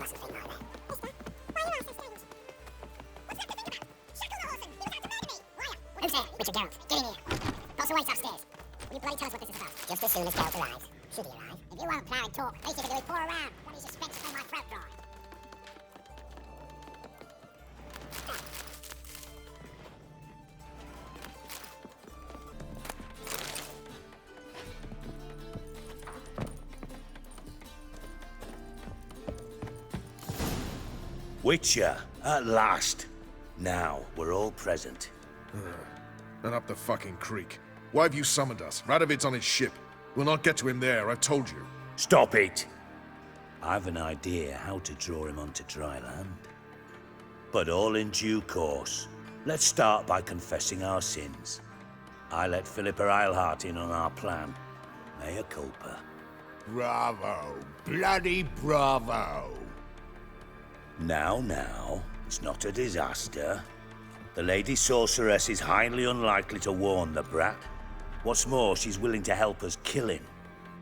Mustn't think like that. Mister, why are you so strange? What's left to think about? Shackle the horseman! He was out to murder me! Liar! Who's there? Richard Geralt. Get in here. Post awaits upstairs. Will you bloody tell us what this is about? Just as soon as Geralt arrives. Should he arrive? If you won't plow and talk, least you can do is pour around. What do you suspect to make my throat dry? Witcher, at last. Now, we're all present. And up the fucking creek. Why have you summoned us? Radovid's on his ship. We'll not get to him there, I've told you. Stop it! I've an idea how to draw him onto dry land. But all in due course. Let's start by confessing our sins. I let Philippa Eilhart in on our plan. Mea culpa. Bravo. Bloody bravo. Now, it's not a disaster. The Lady Sorceress is highly unlikely to warn the brat. What's more, she's willing to help us kill him.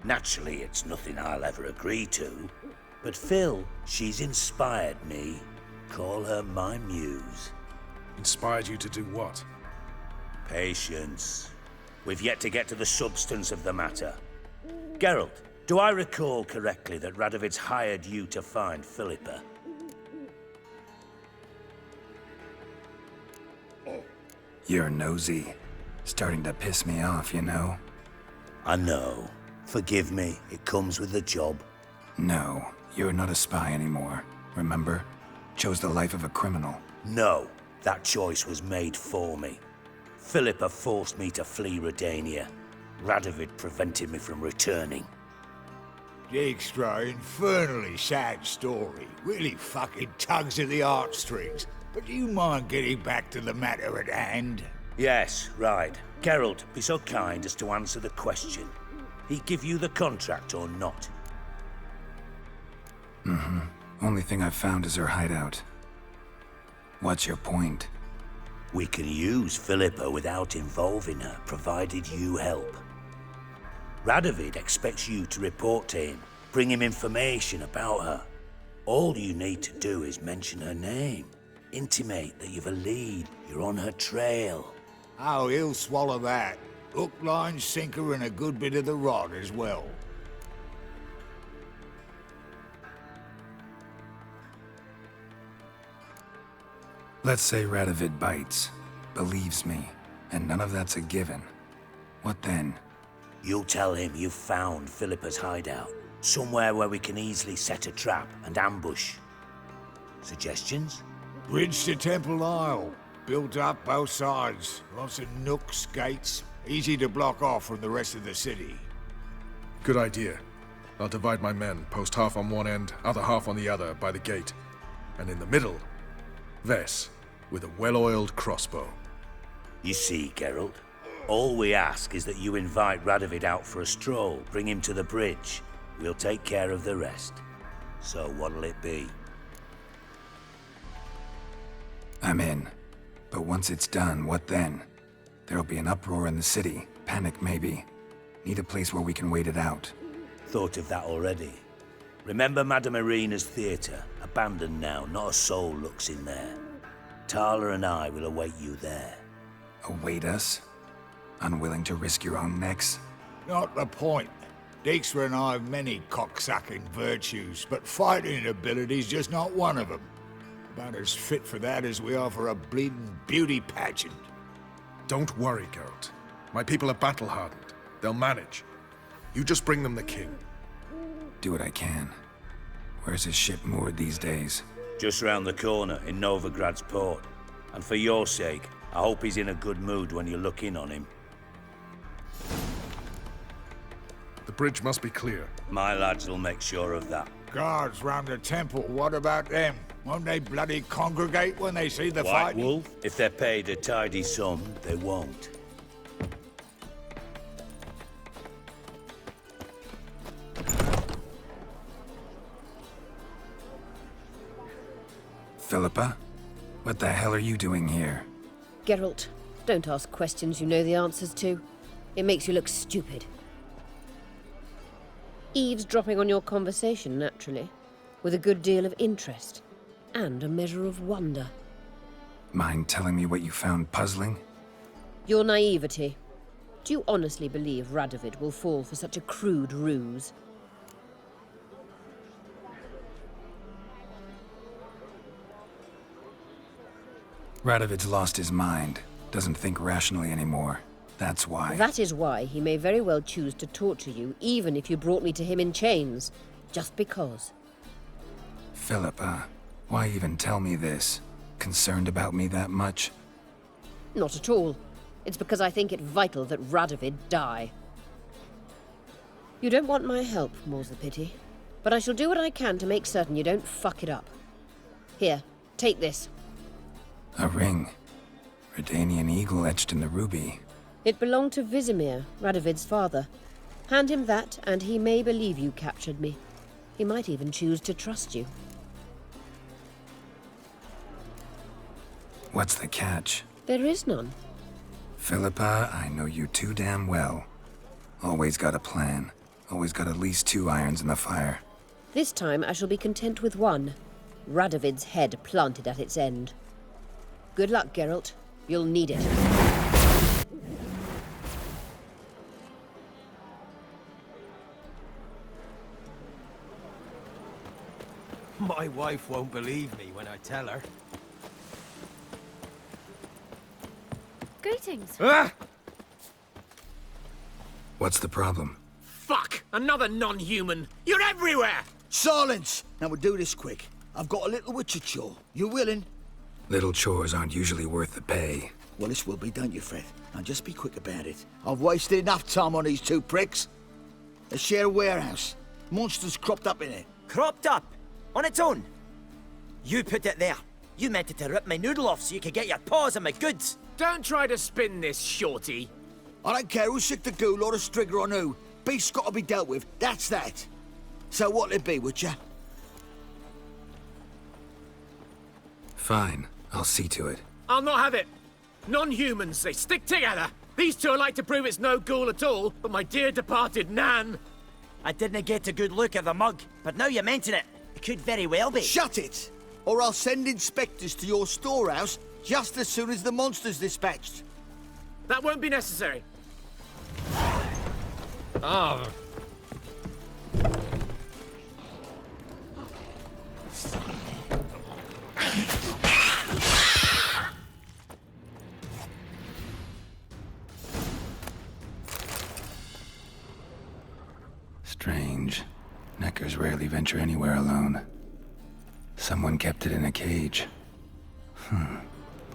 Naturally, it's nothing I'll ever agree to. But Phil, she's inspired me. Call her my muse. Inspired you to do what? Patience. We've yet to get to the substance of the matter. Geralt, do I recall correctly that Radovid's hired you to find Philippa? You're nosy. Starting to piss me off, you know? I know. Forgive me, it comes with the job. No, you're not a spy anymore. Remember? Chose the life of a criminal. No, that choice was made for me. Philippa forced me to flee Redania. Radovid prevented me from returning. Dijkstra, infernally sad story. Really fucking tugs at the heartstrings. But do you mind getting back to the matter at hand? Yes, right. Geralt, be so kind as to answer the question. He give you the contract or not? Only thing I've found is her hideout. What's your point? We can use Philippa without involving her, provided you help. Radovid expects you to report to him, bring him information about her. All you need to do is mention her name. Intimate that you've a lead, you're on her trail. Oh, he'll swallow that. Hook, line, sinker, and a good bit of the rod as well. Let's say Radovid bites, believes me, and none of that's a given. What then? You'll tell him you've found Philippa's hideout, somewhere where we can easily set a trap and ambush. Suggestions? Bridge to Temple Isle. Built up both sides. Lots of nooks, gates. Easy to block off from the rest of the city. Good idea. I'll divide my men, post half on one end, other half on the other, by the gate. And in the middle, Ves, with a well-oiled crossbow. You see, Geralt, all we ask is that you invite Radovid out for a stroll, bring him to the bridge. We'll take care of the rest. So what'll it be? I'm in. But once it's done, what then? There'll be an uproar in the city. Panic, maybe. Need a place where we can wait it out. Thought of that already. Remember Madame Irina's theatre? Abandoned now, not a soul looks in there. Tala and I will await you there. Await us? Unwilling to risk your own necks? Not the point. Dijkstra and I have many cocksucking virtues, but fighting ability's just not one of them. About as fit for that as we are for a bleeding beauty pageant. Don't worry, Geralt. My people are battle-hardened. They'll manage. You just bring them the king. Do what I can. Where's his ship moored these days? Just round the corner, in Novigrad's port. And for your sake, I hope he's in a good mood when you look in on him. The bridge must be clear. My lads will make sure of that. Guards round the temple, what about them? Won't they bloody congregate when they see the White fight? Wolf, if they're paid a tidy sum, they won't. Philippa? What the hell are you doing here? Geralt, don't ask questions you know the answers to. It makes you look stupid. Eavesdropping on your conversation, naturally. with a good deal of interest and a measure of wonder. Mind telling me what you found puzzling? Your naivety. Do you honestly believe Radovid will fall for such a crude ruse? Radovid's lost his mind. Doesn't think rationally anymore. That's why. That is why he may very well choose to torture you, even if you brought me to him in chains. Just because. Philippa, why even tell me this? Concerned about me that much? Not at all. It's because I think it vital that Radovid die. You don't want my help, more's the pity. But I shall do what I can to make certain you don't fuck it up. Here, take this. A ring. Redanian eagle etched in the ruby. It belonged to Vizimir, Radovid's father. Hand him that, and he may believe you captured me. He might even choose to trust you. What's the catch? There is none. Philippa, I know you too damn well. Always got a plan. Always got at least 2 irons in the fire. This time I shall be content with one. Radovid's head planted at its end. Good luck, Geralt. You'll need it. My wife won't believe me when I tell her. Greetings. Ah! What's the problem? Fuck! Another non-human! You're everywhere! Silence! Now we'll do this quick. I've got a little witcher chore. You willing? Little chores aren't usually worth the pay. Well, this will be, don't you, Fred? Now just be quick about it. I've wasted enough time on these 2 pricks. They share a warehouse. Monsters cropped up in it. Cropped up? On its own? You put it there. You meant it to rip my noodle off so you could get your paws on my goods. Don't try to spin this, shorty. I don't care who's sick the ghoul or the strigger on who. Beast's got to be dealt with. That's that. So what'll it be, Witcher? Fine. I'll see to it. I'll not have it. Non-humans, they stick together. These 2 are like to prove it's no ghoul at all, but my dear departed Nan. I didn't get a good look at the mug, but now you mention it, it could very well be. Shut it! Or I'll send inspectors to your storehouse just as soon as the monster's dispatched. That won't be necessary. Oh. Strange. Neckers rarely venture anywhere alone. Someone kept it in a cage.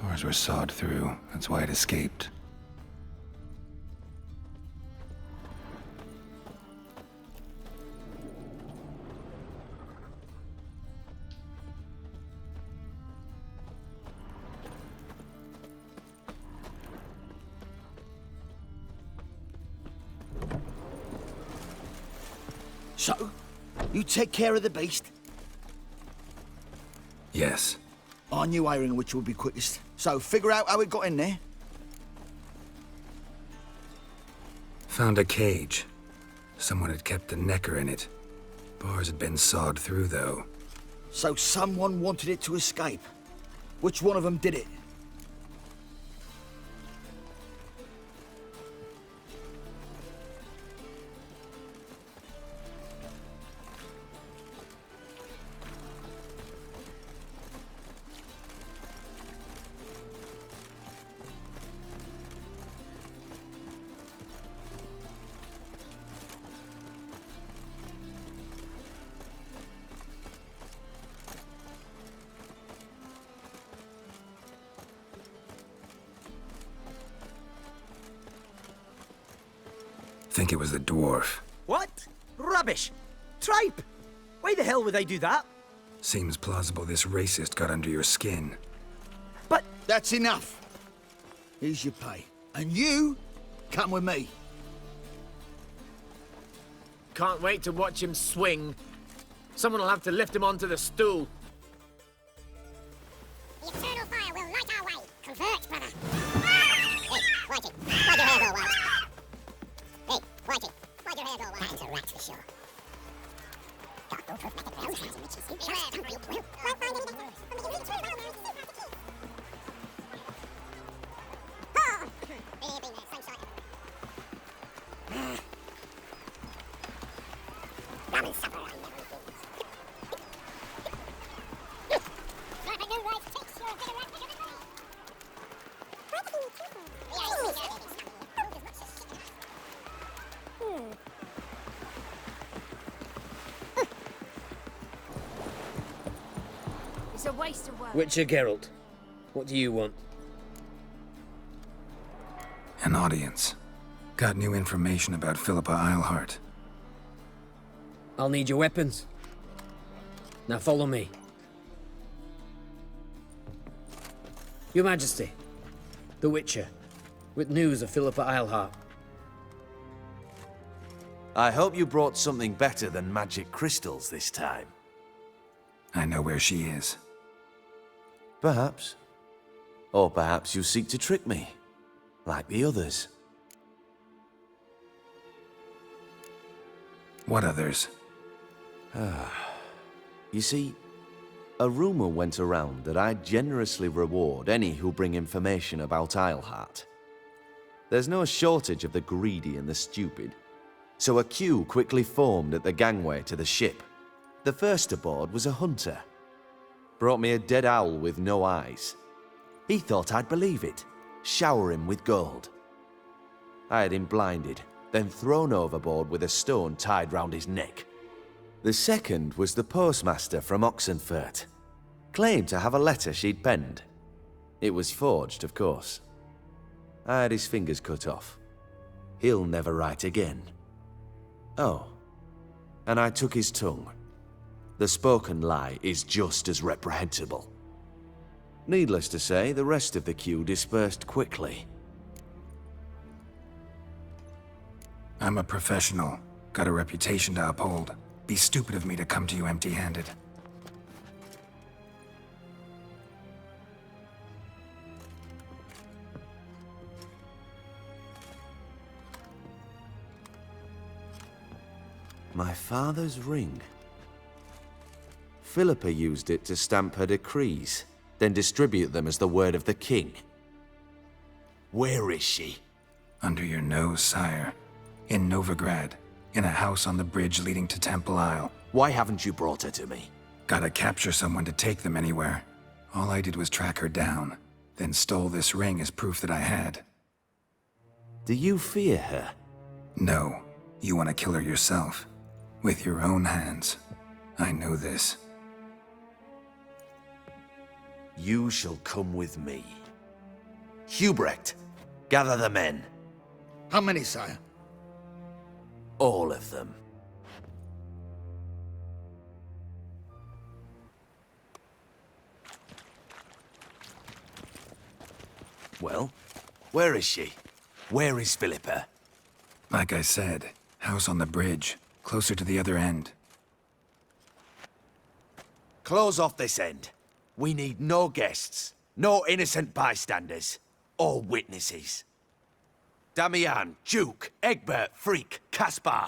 Bars were sawed through. That's why it escaped. So, you take care of the beast? Yes. I knew hiring which would be quickest. So, figure out how it got in there. Found a cage. Someone had kept a necker in it. Bars had been sawed through, though. So someone wanted it to escape. Which one of them did it? Think it was the dwarf. What? Rubbish! Tripe! Why the hell would I do that? Seems plausible this racist got under your skin. But... That's enough. Here's your pay. And you, come with me. Can't wait to watch him swing. Someone will have to lift him onto the stool. The eternal fire will light our way. Convert, brother. Hey, Whitey, why'd your hair go white? Hey, Whitey, why'd your hair go white? That is a rat for sure. God, It's a waste of work. Witcher Geralt, what do you want? An audience. Got new information about Philippa Eilhart. I'll need your weapons. Now follow me. Your Majesty, the Witcher, with news of Philippa Eilhart. I hope you brought something better than magic crystals this time. I know where she is. Perhaps. Or perhaps you seek to trick me, like the others. What others? You see, a rumor went around that I generously reward any who bring information about Eilhart. There's no shortage of the greedy and the stupid, so a queue quickly formed at the gangway to the ship. The first aboard was a hunter. Brought me a dead owl with no eyes. He thought I'd believe it, shower him with gold. I had him blinded, then thrown overboard with a stone tied round his neck. The second was the postmaster from Oxenfurt. Claimed to have a letter she'd penned. It was forged, of course. I had his fingers cut off. He'll never write again. Oh, and I took his tongue. The spoken lie is just as reprehensible. Needless to say, the rest of the queue dispersed quickly. I'm a professional. Got a reputation to uphold. Be stupid of me to come to you empty-handed. My father's ring. Philippa used it to stamp her decrees, then distribute them as the word of the king. Where is she? Under your nose, sire. In Novigrad. In a house on the bridge leading to Temple Isle. Why haven't you brought her to me? Gotta capture someone to take them anywhere. All I did was track her down, then stole this ring as proof that I had. Do you fear her? No. You want to kill her yourself. With your own hands. I know this. You shall come with me. Hubrecht, gather the men. How many, sire? All of them. Well, where is she? Where is Philippa? Like I said, house on the bridge, closer to the other end. Close off this end. We need no guests, no innocent bystanders, or witnesses. Damian, Duke, Egbert, Freak, Caspar.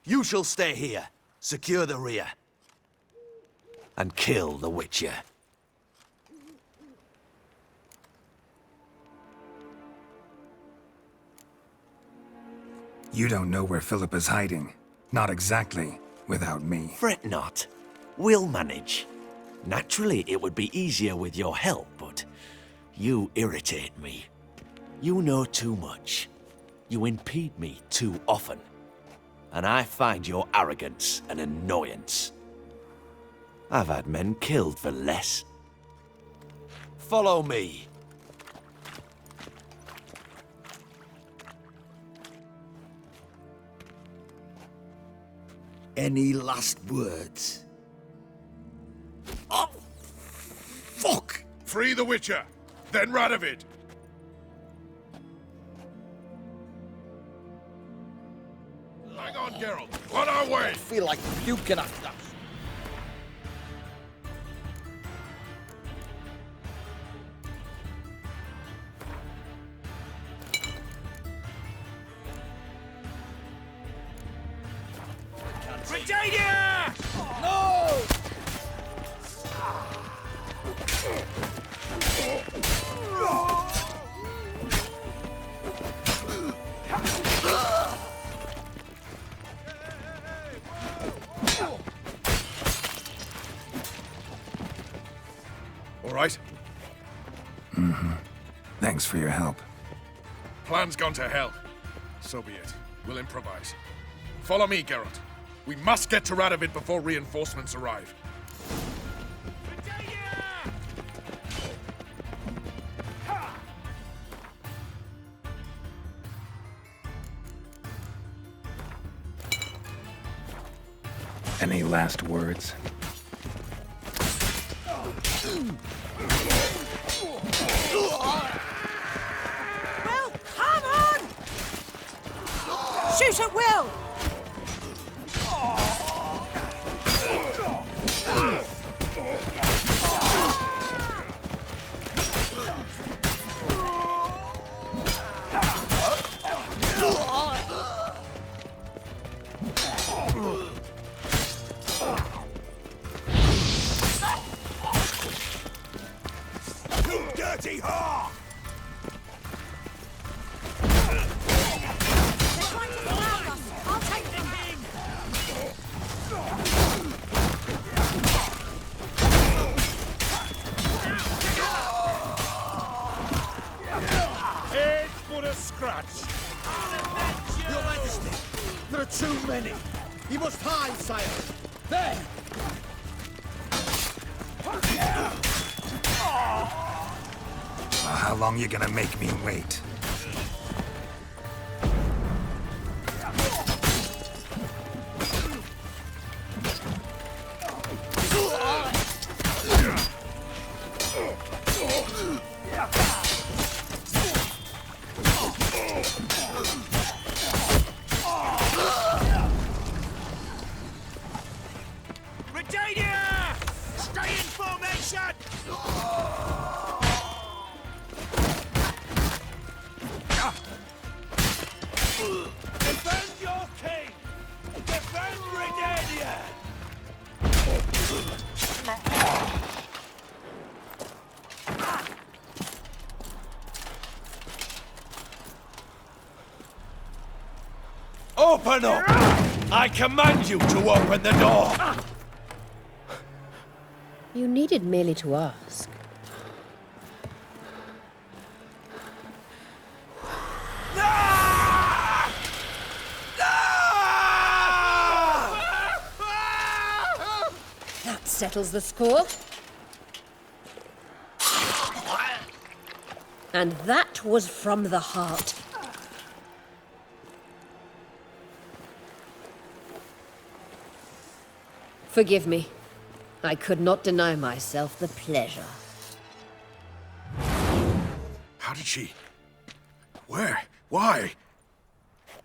You shall stay here, secure the rear, and kill the Witcher. You don't know where Philippa's hiding. Not exactly, without me. Fret not. We'll manage. Naturally, it would be easier with your help, but you irritate me. You know too much. You impede me too often. And I find your arrogance an annoyance. I've had men killed for less. Follow me. Any last words? Oh, fuck! Free the Witcher, then Radovid. Hang on, Geralt. On our way. I feel like puking after. Britannia! No! All right? Thanks for your help. Plan's gone to hell. So be it. We'll improvise. Follow me, Geralt. We must get to Radovid before reinforcements arrive. Any last words? Will, come on! Shoot at Will! Dirty whore! They're trying to surround us. I'll take them. It's but a scratch. Your Majesty, there are too many. You must hide, sire. There! How long you gonna make me wait? Redania! Stay in formation! Defend your king! Defend Redania! Open up! I command you to open the door! You needed merely to ask. That settles the score. And that was from the heart. Forgive me. I could not deny myself the pleasure. How did she... Where? Why?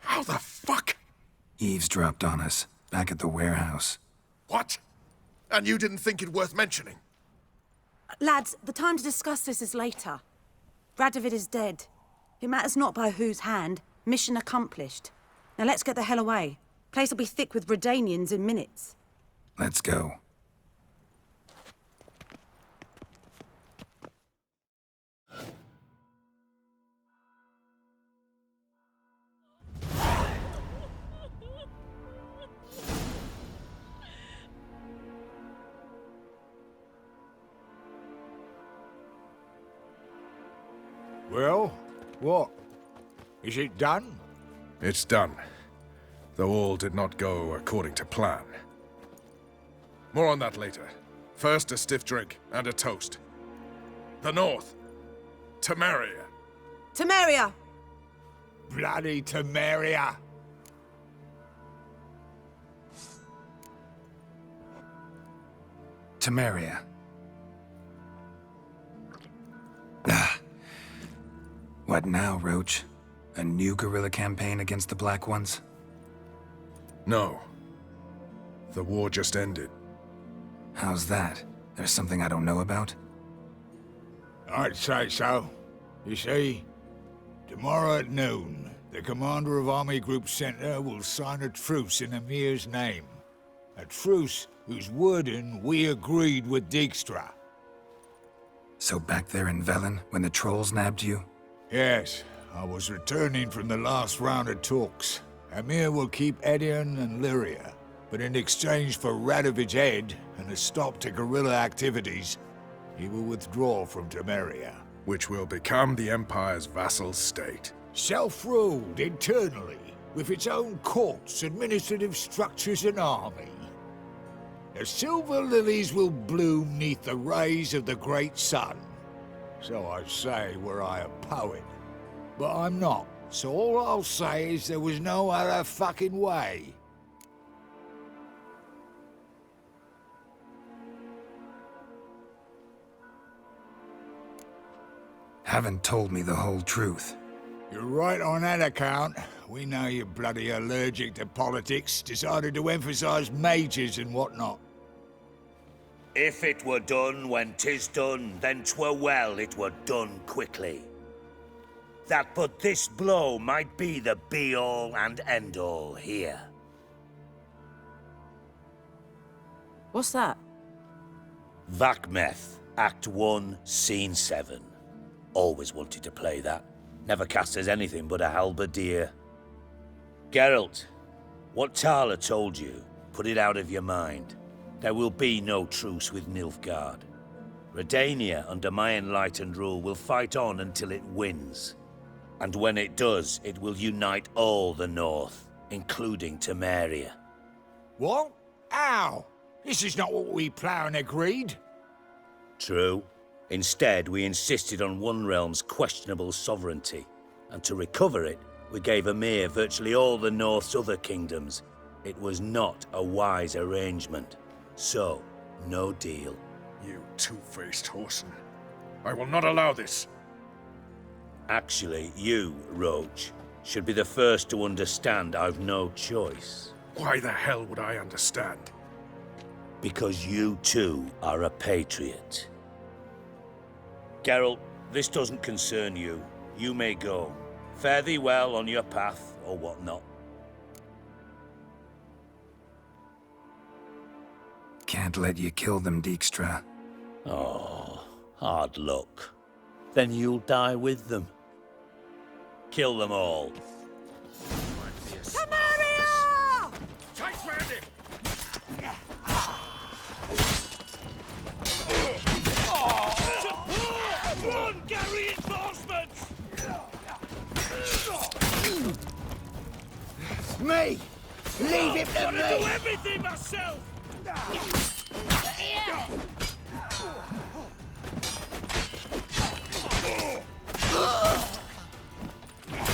How the fuck? Eavesdropped on us, back at the warehouse. What? And you didn't think it worth mentioning? Lads, the time to discuss this is later. Radovid is dead. It matters not by whose hand. Mission accomplished. Now let's get the hell away. Place will be thick with Redanians in minutes. Let's go. Well, what? Is it done? It's done. Though all did not go according to plan. More on that later. First, a stiff drink and a toast. The North. Temeria. Temeria! Bloody Temeria! Temeria. Ah. What now, Roach? A new guerrilla campaign against the Black Ones? No. The war just ended. How's that? There's something I don't know about? I'd say so. You see, tomorrow at noon, the commander of Army Group Center will sign a truce in Emir's name. A truce whose wording we agreed with Dijkstra. So back there in Velen, when the trolls nabbed you? Yes, I was returning from the last round of talks. Emir will keep Edion and Lyria, but in exchange for Radovid's head and a stop to guerrilla activities, he will withdraw from Temeria. Which will become the Empire's vassal state. Self-ruled internally, with its own courts, administrative structures and army. The silver lilies will bloom neath the rays of the great sun. So I say were I a poet. But I'm not, so all I'll say is there was no other fucking way. Haven't told me the whole truth. You're right on that account. We know you're bloody allergic to politics, decided to emphasize majors and whatnot. If it were done when 'tis done, then 'twere well it were done quickly. That but this blow might be the be-all and end-all here. What's that? Vakmeth, Act 1, Scene 7. Always wanted to play that. Never cast as anything but a halberdier. Geralt, what Tala told you, put it out of your mind. There will be no truce with Nilfgaard. Redania, under my enlightened rule, will fight on until it wins. And when it does, it will unite all the North, including Temeria. What? How? This is not what we plough and agreed. True. Instead, we insisted on one realm's questionable sovereignty, and to recover it, we gave Emhyr virtually all the North's other kingdoms. It was not a wise arrangement. So, no deal. You two-faced whoreson. I will not allow this. Actually, you, Roach, should be the first to understand I've no choice. Why the hell would I understand? Because you too are a patriot. Geralt, this doesn't concern you. You may go. Fare thee well on your path, or whatnot. Can't let you kill them, Dijkstra. Oh, hard luck. Then you'll die with them. Kill them all. Temeria! Chase Randy! Run, get reinforcements! Me! Leave him to me! Do everything myself!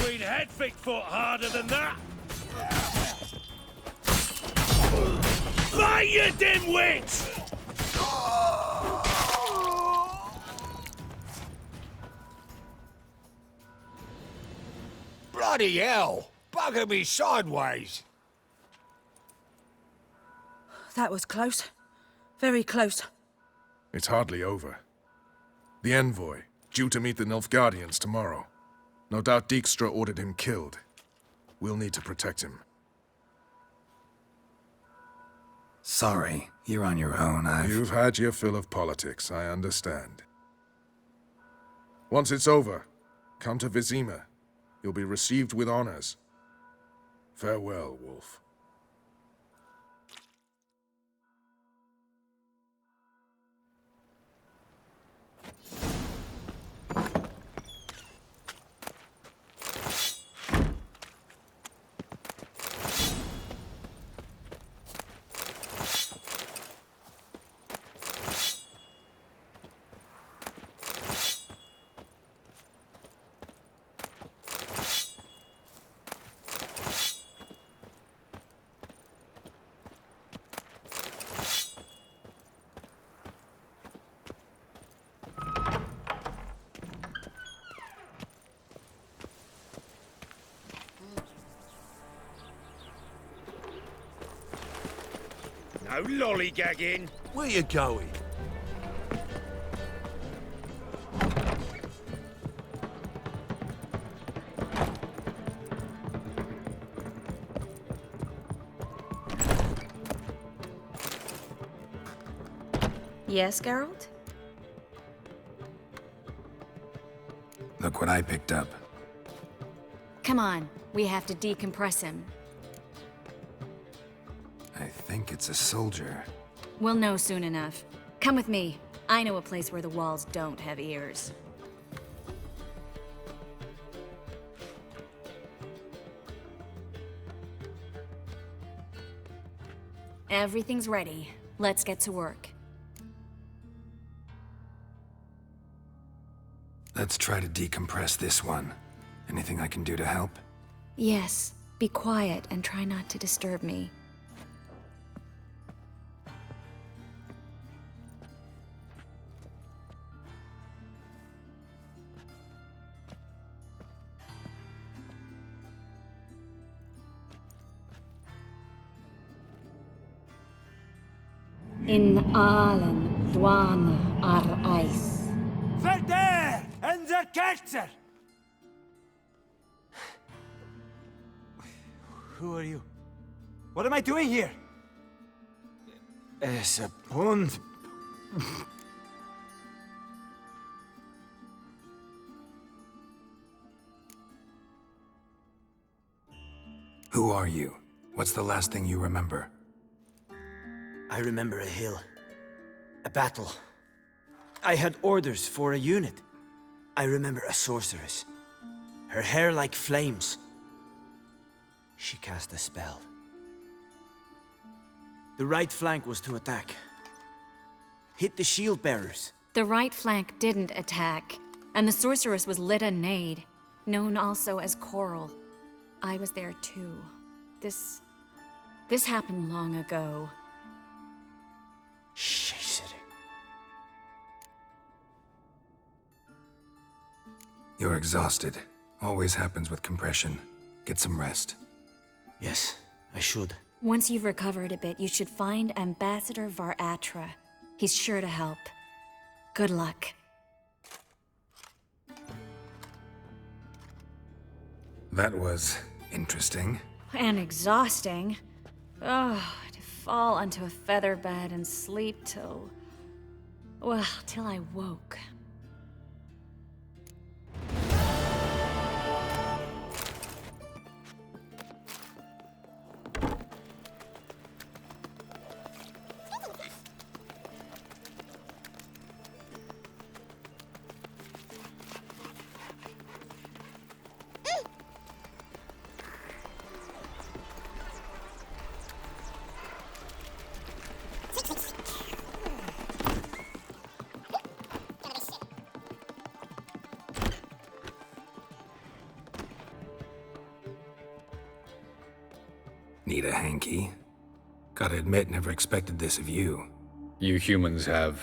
Queen Hedvig fought harder than that! Fight, you dimwits! Bloody hell! Bugger me sideways! That was close. Very close. It's hardly over. The envoy, due to meet the Nilfgaardians tomorrow. No doubt Dijkstra ordered him killed. We'll need to protect him. Sorry, you're on your own. You've had your fill of politics, I understand. Once it's over, come to Vizima. You'll be received with honors. Farewell, Wolf. No lollygagging. Where you going? Yes, Geralt? Look what I picked up. Come on, we have to decompress him. I think it's a soldier. We'll know soon enough. Come with me. I know a place where the walls don't have ears. Everything's ready. Let's get to work. Let's try to decompress this one. Anything I can do to help? Yes, be quiet and try not to disturb me. In allen dwane ar eis. Verder and the Kerzer! Who are you? What am I doing here? Es a pond. Who are you? What's the last thing you remember? I remember a hill. A battle. I had orders for a unit. I remember a sorceress. Her hair like flames. She cast a spell. The right flank was to attack. Hit the shield bearers. The right flank didn't attack, and the sorceress was Lyta Nade, known also as Coral. I was there too. This happened long ago. You're exhausted. Always happens with compression. Get some rest. Yes, I should. Once you've recovered a bit, you should find Ambassador Var-Atra. He's sure to help. Good luck. That was interesting. And exhausting. Oh, to fall onto a feather bed and sleep till... well, till I woke. Need a hanky? Gotta admit, never expected this of you. You humans have,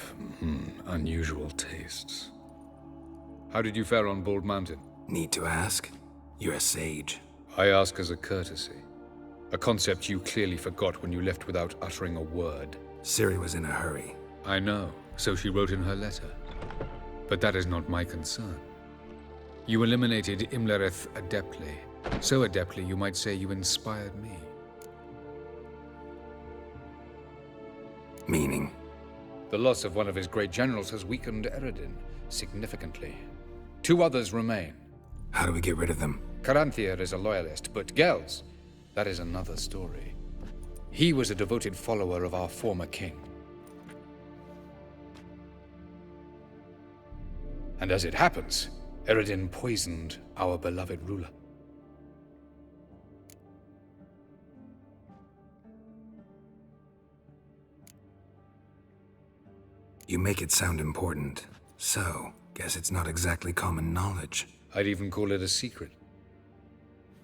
unusual tastes. How did you fare on Bald Mountain? Need to ask? You're a sage. I ask as a courtesy. A concept you clearly forgot when you left without uttering a word. Ciri was in a hurry. I know, so she wrote in her letter. But that is not my concern. You eliminated Imlerith adeptly. So adeptly, you might say you inspired me. Meaning? The loss of one of his great generals has weakened Eredin significantly. 2 others remain. How do we get rid of them? Caranthir is a loyalist, but Gels, that is another story. He was a devoted follower of our former king. And as it happens, Eredin poisoned our beloved ruler. You make it sound important. So, guess it's not exactly common knowledge. I'd even call it a secret.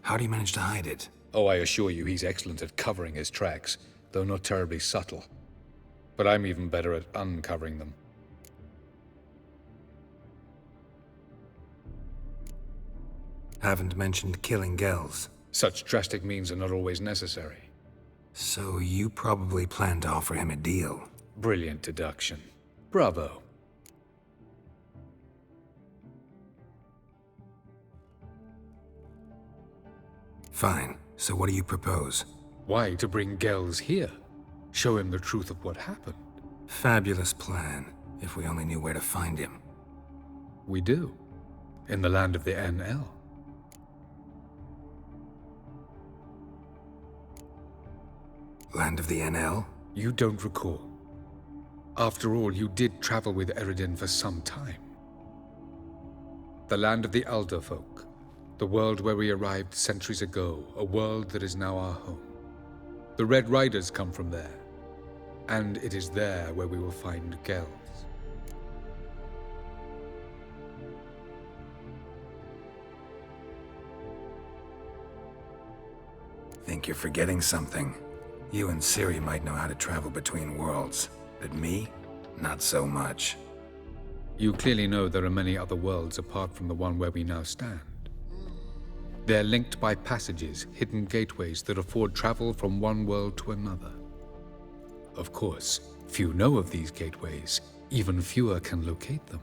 How do you manage to hide it? Oh, I assure you he's excellent at covering his tracks, though not terribly subtle. But I'm even better at uncovering them. Haven't mentioned killing Gels. Such drastic means are not always necessary. So you probably plan to offer him a deal. Brilliant deduction. Bravo. Fine. So what do you propose? Why, to bring Gels here. Show him the truth of what happened. Fabulous plan, if we only knew where to find him. We do. In the land of the NL. Land of the NL? You don't recall. After all, you did travel with Eredin for some time. The land of the Alder folk, the world where we arrived centuries ago, a world that is now our home. The Red Riders come from there, and it is there where we will find Gels. Think you're forgetting something. You and Ciri might know how to travel between worlds, but me? Not so much. You clearly know there are many other worlds apart from the one where we now stand. They're linked by passages, hidden gateways that afford travel from one world to another. Of course, few know of these gateways. Even fewer can locate them.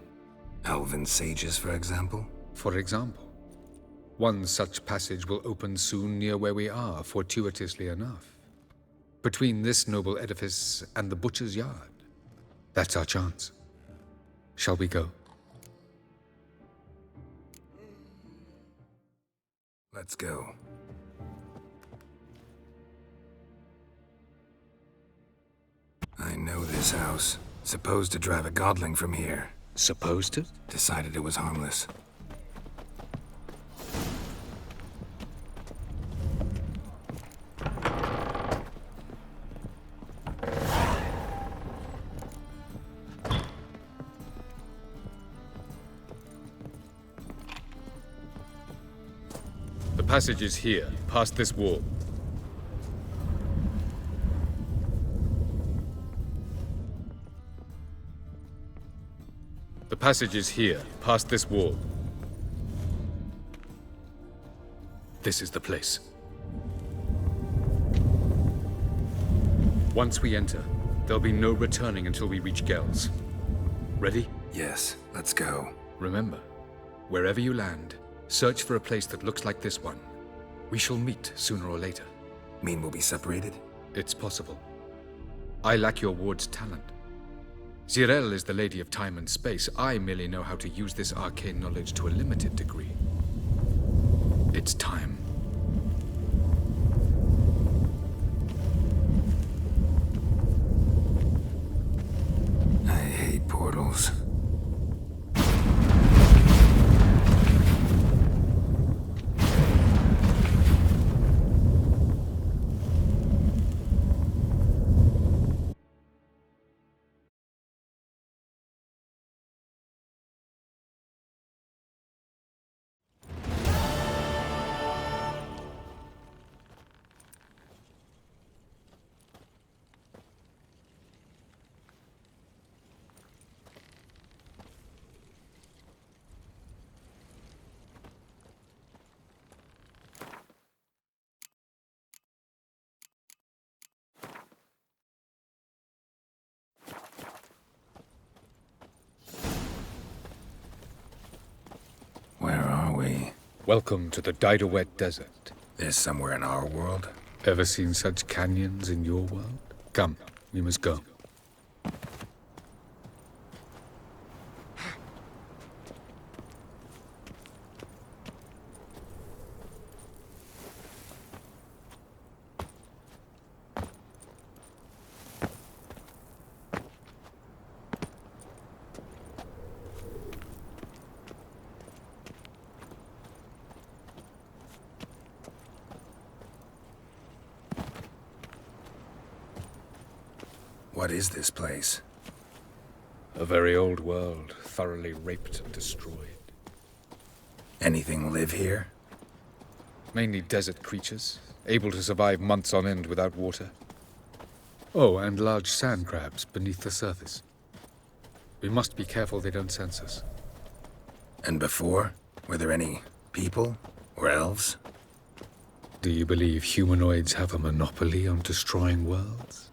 Elven sages, for example? For example. One such passage will open soon near where we are, fortuitously enough. Between this noble edifice and the butcher's yard. That's our chance. Shall we go? Let's go. I know this house. Supposed to drive a godling from here. Supposed to? Decided it was harmless. The passage is here, past this wall. The passage is here, past this wall. This is the place. Once we enter, there'll be no returning until we reach Gels. Ready? Yes, let's go. Remember, wherever you land, search for a place that looks like this one. We shall meet sooner or later. Mean we'll be separated? It's possible. I lack your ward's talent. Zirel is the Lady of Time and Space. I merely know how to use this arcane knowledge to a limited degree. It's time. I hate portals. Where are we? Welcome to the Didowet Desert. This somewhere in our world? Ever seen such canyons in your world? Come, we must go. What is this place? A very old world, thoroughly raped and destroyed. Anything live here? Mainly desert creatures, able to survive months on end without water. Oh, and large sand crabs beneath the surface. We must be careful they don't sense us. And before? Were there any people? Or elves? Do you believe humanoids have a monopoly on destroying worlds?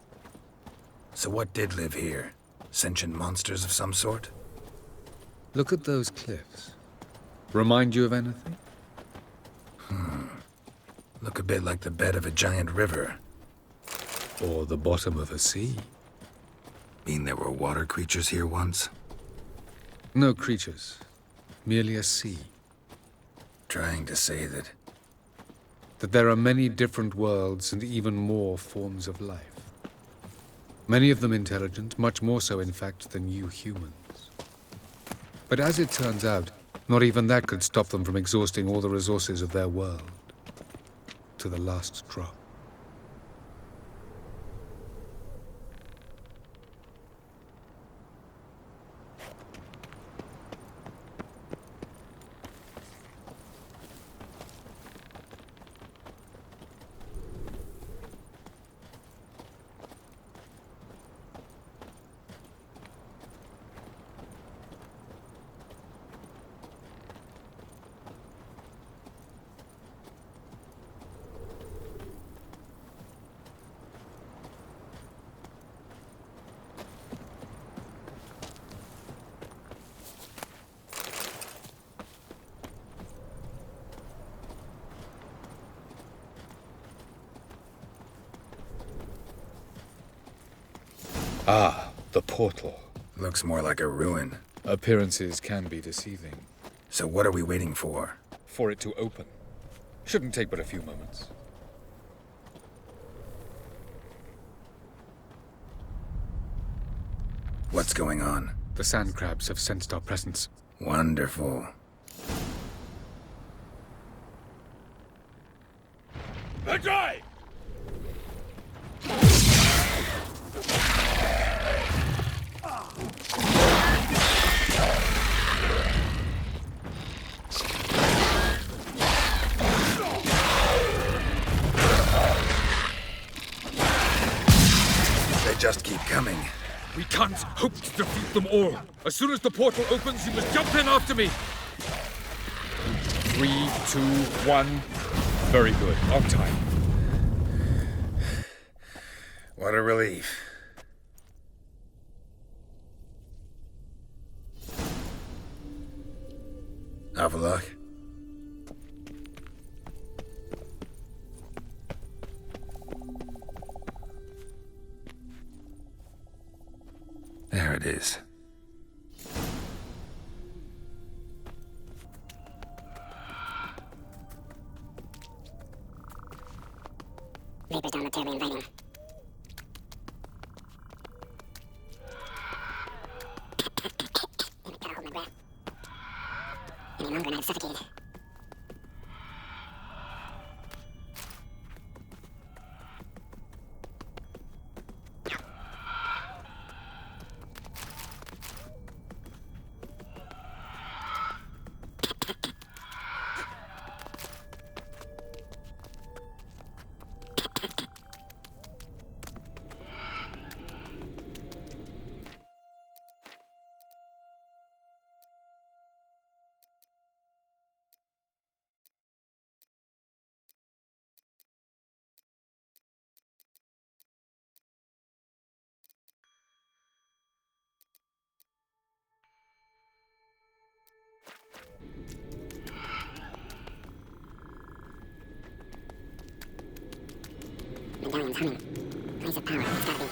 So what did live here? Sentient monsters of some sort? Look at those cliffs. Remind you of anything? Look a bit like the bed of a giant river. Or the bottom of a sea. Mean there were water creatures here once? No creatures. Merely a sea. Trying to say that there are many different worlds and even more forms of life. Many of them intelligent, much more so, in fact, than you humans. But as it turns out, not even that could stop them from exhausting all the resources of their world. To the last drop. Ah, the portal. Looks more like a ruin. Appearances can be deceiving. So what are we waiting for? For it to open. Shouldn't take but a few moments. What's going on? The sand crabs have sensed our presence. Wonderful. Ajay! They just keep coming. We can't hope to defeat them all. As soon as the portal opens, you must jump in after me. 3, 2, 1. Very good. On time. What a relief. Avallac'h? There it is. Vapors don't look terribly inviting. Damn it, gotta hold my breath. Any longer and I'd have suffocated. Medallion's humming. Place of power, it's gotta be.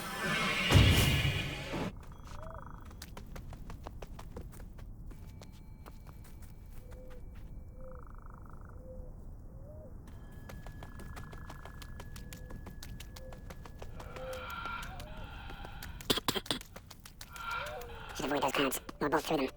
Should avoid those clouds. We'll bolt through them.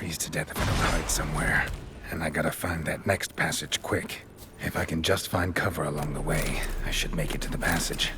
freeze to death if I don't hide somewhere. And I gotta find that next passage quick. If I can just find cover along the way, I should make it to the passage.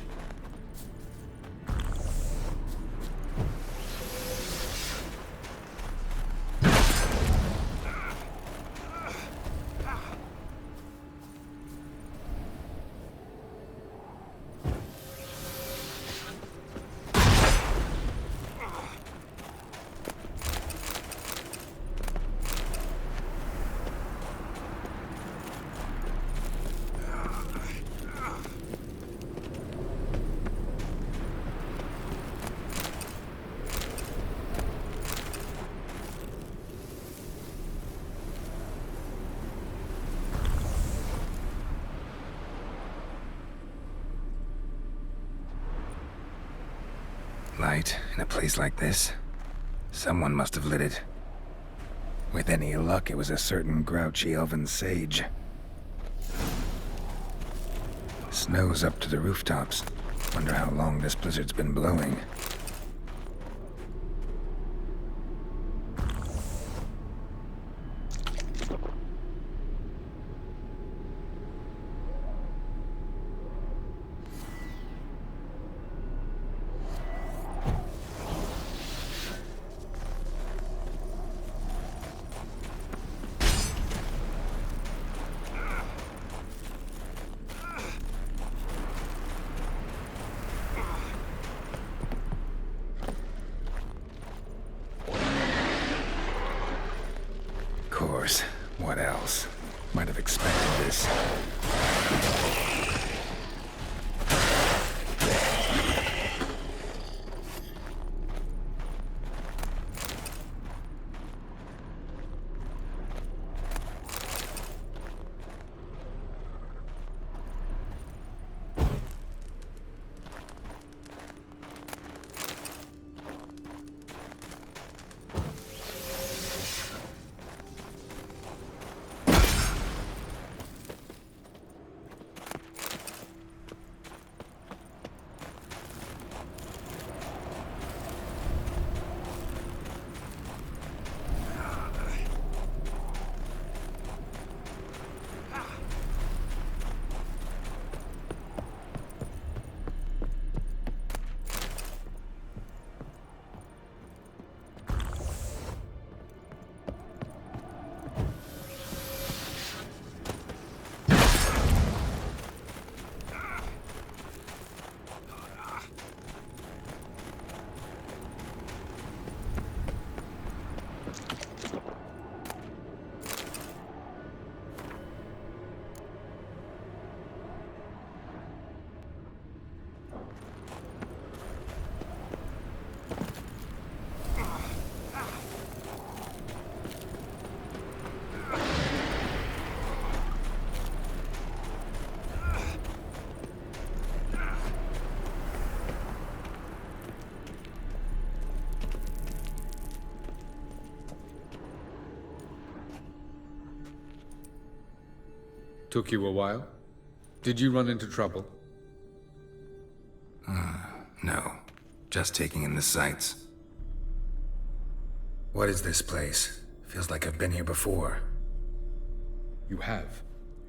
Light in a place like this? Someone must have lit it. With any luck, it was a certain grouchy elven sage. Snow's up to the rooftops. Wonder how long this blizzard's been blowing. Course. What else? Might have expected this. Took you a while? Did you run into trouble? No. Just taking in the sights. What is this place? Feels like I've been here before. You have.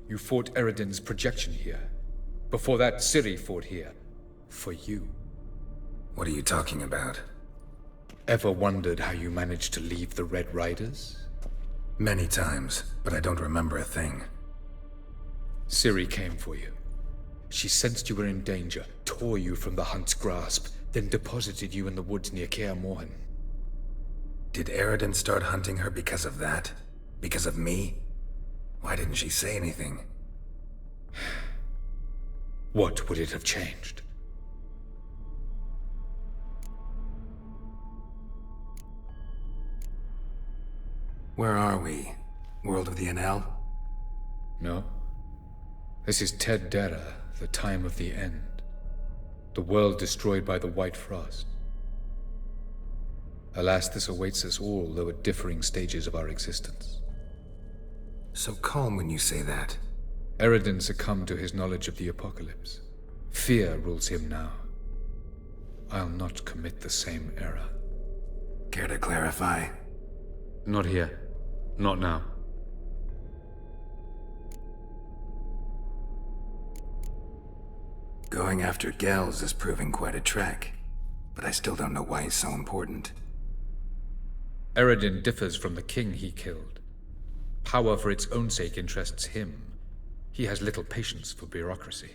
You fought Eridan's projection here. Before that, Ciri fought here. For you. What are you talking about? Ever wondered how you managed to leave the Red Riders? Many times, but I don't remember a thing. Ciri came for you. She sensed you were in danger, tore you from the Hunt's grasp, then deposited you in the woods near Kaer Morhen. Did Eridan start hunting her because of that? Because of me? Why didn't she say anything? What would it have changed? Where are we? World of the Enel? No. This is Ted Dara, the time of the end. The world destroyed by the White Frost. Alas, this awaits us all, though at differing stages of our existence. So calm when you say that. Eridan succumbed to his knowledge of the apocalypse. Fear rules him now. I'll not commit the same error. Care to clarify? Not here. Not now. Going after Gels is proving quite a trek, but I still don't know why he's so important. Eredin differs from the king he killed. Power for its own sake interests him. He has little patience for bureaucracy.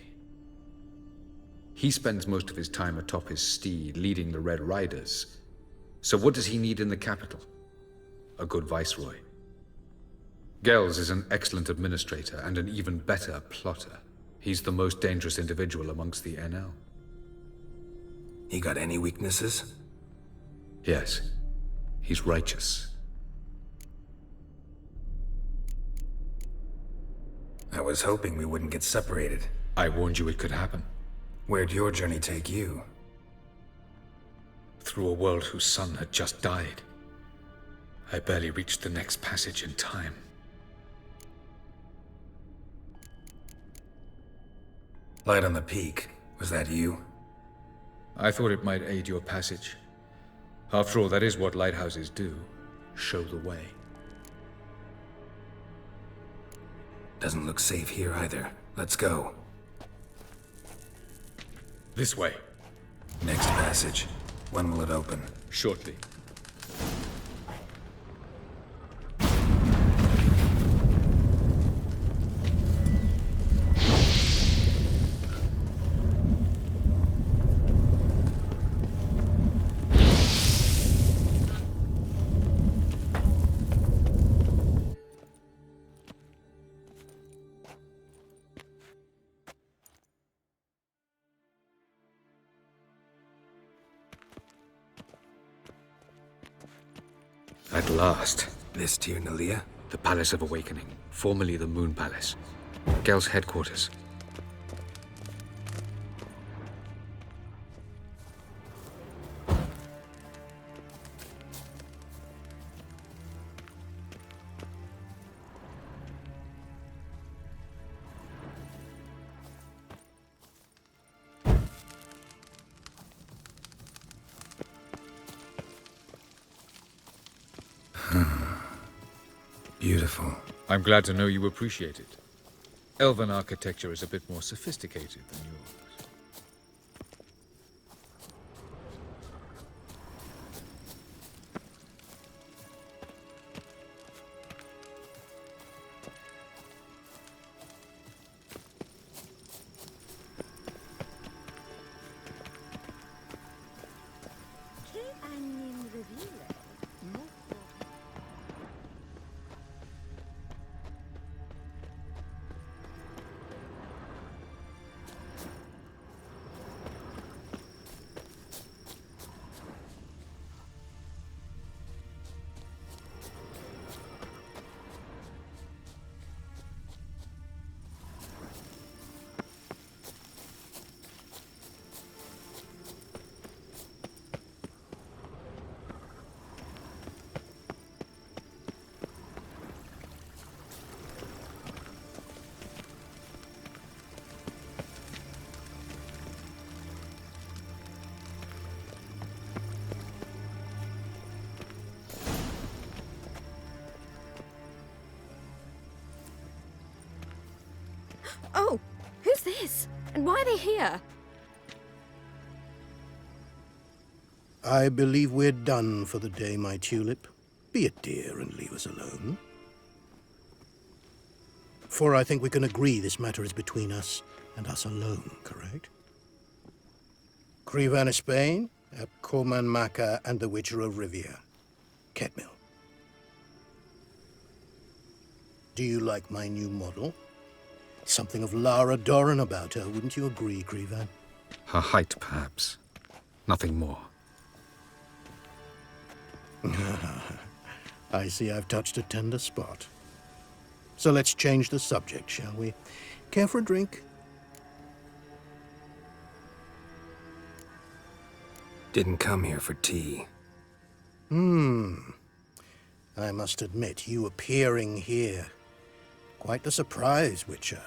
He spends most of his time atop his steed, leading the Red Riders. So what does he need in the capital? A good viceroy. Gels is an excellent administrator and an even better plotter. He's the most dangerous individual amongst the NL. He got any weaknesses? Yes. He's righteous. I was hoping we wouldn't get separated. I warned you it could happen. Where'd your journey take you? Through a world whose son had just died. I barely reached the next passage in time. Light on the Peak. Was that you? I thought it might aid your passage. After all, that is what lighthouses do. Show the way. Doesn't look safe here either. Let's go. This way. Next passage. When will it open? Shortly. At last. This Tyr Nalia? The Palace of Awakening, formerly the Moon Palace. Gel's headquarters. Beautiful. I'm glad to know you appreciate it. Elven architecture is a bit more sophisticated than yours. Oh, who's this? And why are they here? I believe we're done for the day, my tulip. Be a dear and leave us alone. For I think we can agree this matter is between us and us alone, correct? Krivan of Spain, Korman Maka, and the Witcher of Rivia. Ketmil. Do you like my new model? Something of Lara Doran about her, wouldn't you agree, Krivan? Her height, perhaps. Nothing more. I see I've touched a tender spot. So let's change the subject, shall we? Care for a drink? Didn't come here for tea. I must admit, you appearing here. Quite the surprise, Witcher.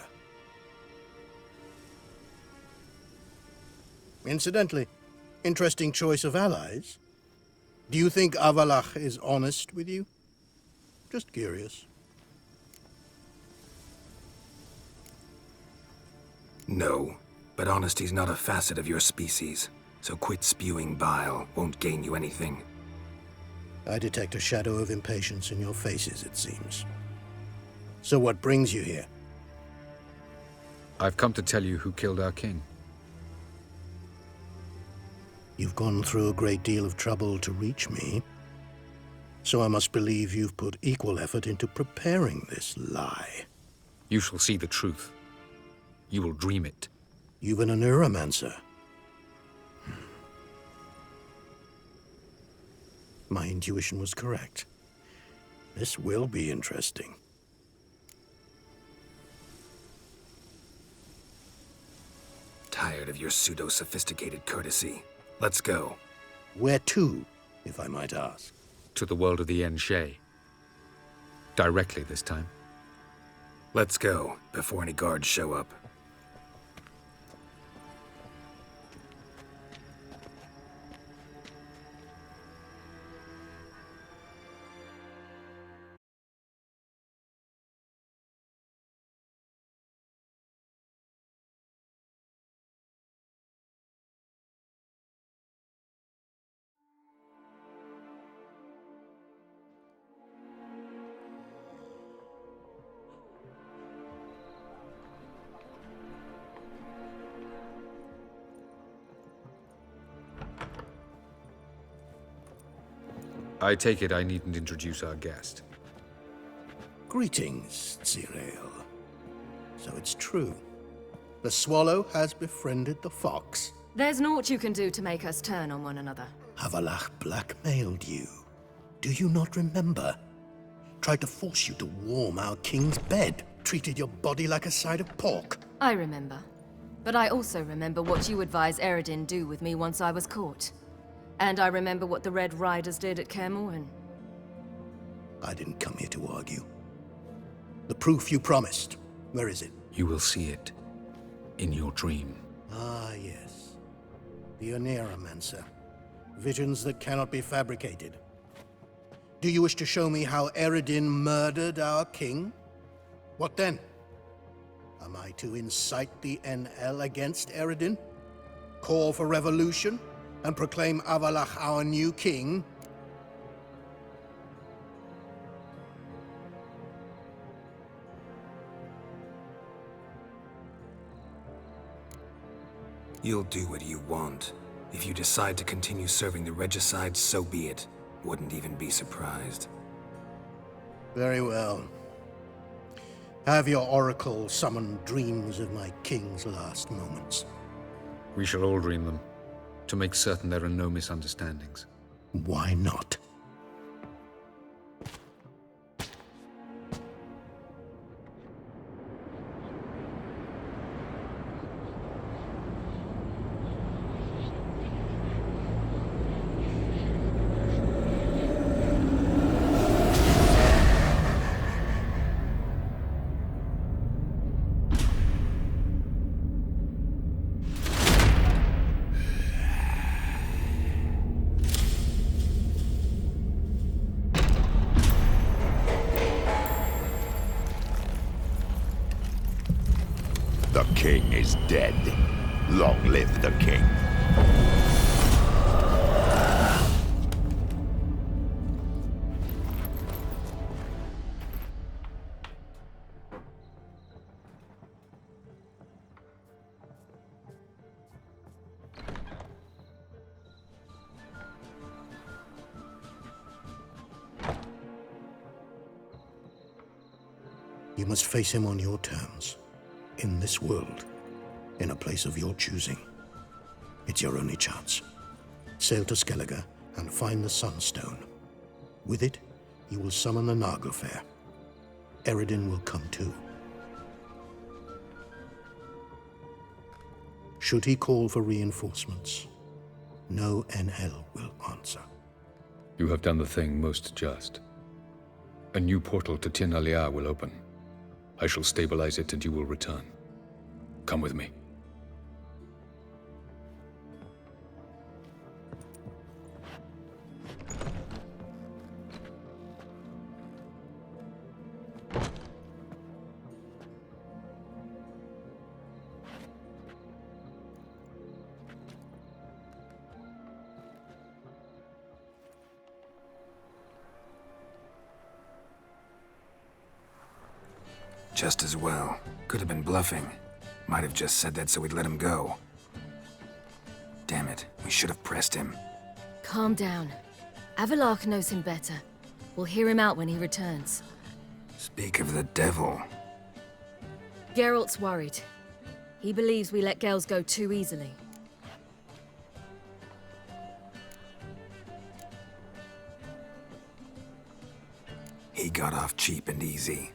Incidentally, interesting choice of allies. Do you think Avalach is honest with you? Just curious. No, but honesty's not a facet of your species, so quit spewing bile won't gain you anything. I detect a shadow of impatience in your faces, it seems. So what brings you here? I've come to tell you who killed our king. You've gone through a great deal of trouble to reach me, so I must believe you've put equal effort into preparing this lie. You shall see the truth. You will dream it. You've been a neuromancer. My intuition was correct. This will be interesting. Tired of your pseudo-sophisticated courtesy. Let's go. Where to, if I might ask? To the world of the En Shay. Directly this time. Let's go, before any guards show up. I take it I needn't introduce our guest. Greetings, Zirael. So it's true. The swallow has befriended the fox. There's naught you can do to make us turn on one another. Havalach blackmailed you. Do you not remember? Tried to force you to warm our king's bed. Treated your body like a side of pork. I remember. But I also remember what you advised Eredin do with me once I was caught. And I remember what the Red Riders did at Kaer Morhen. I didn't come here to argue. The proof you promised, where is it? You will see it in your dream. Ah, yes. The Oneiromancer. Visions that cannot be fabricated. Do you wish to show me how Eredin murdered our king? What then? Am I to incite the NL against Eredin? Call for revolution? And proclaim Avalach our new king? You'll do what you want. If you decide to continue serving the Regicide, so be it. Wouldn't even be surprised. Very well. Have your oracle summon dreams of my king's last moments. We shall all dream them, to make certain there are no misunderstandings. Why not? The king is dead. Long live the king. You must face him on your terms. In this world. In a place of your choosing. It's your only chance. Sail to Skellige and find the Sunstone. With it, you will summon the Naglfar. Eredin will come too. Should he call for reinforcements, no NL will answer. You have done the thing most just. A new portal to Tir Naliar will open. I shall stabilize it and you will return. Come with me. Just as well. Could have been bluffing. Might have just said that so we'd let him go. Damn it, we should have pressed him. Calm down. Avalok knows him better. We'll hear him out when he returns. Speak of the devil. Geralt's worried. He believes we let Gels go too easily. He got off cheap and easy.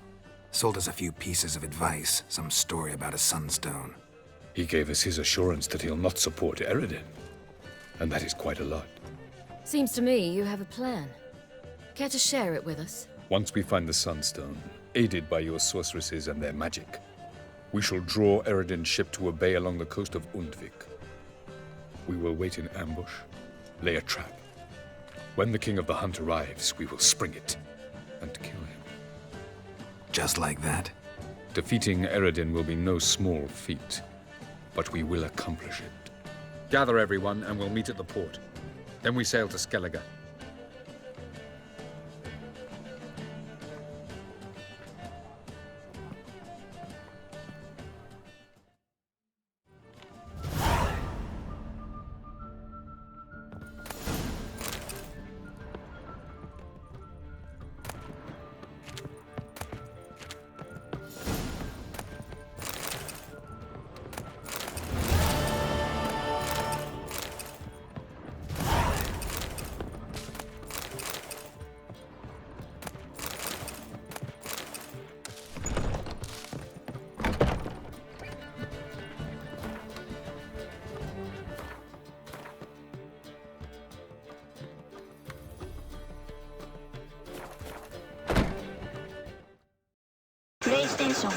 Sold us a few pieces of advice, some story about a sunstone. He gave us his assurance that he'll not support Eredin. And that is quite a lot. Seems to me you have a plan. Care to share it with us? Once we find the Sunstone, aided by your sorceresses and their magic, we shall draw Eredin's ship to a bay along the coast of Undvik. We will wait in ambush, lay a trap. When the King of the Hunt arrives, we will spring it and kill him. Just like that? Defeating Eredin will be no small feat, but we will accomplish it. Gather everyone, and we'll meet at the port. Then we sail to Skellige. PlayStation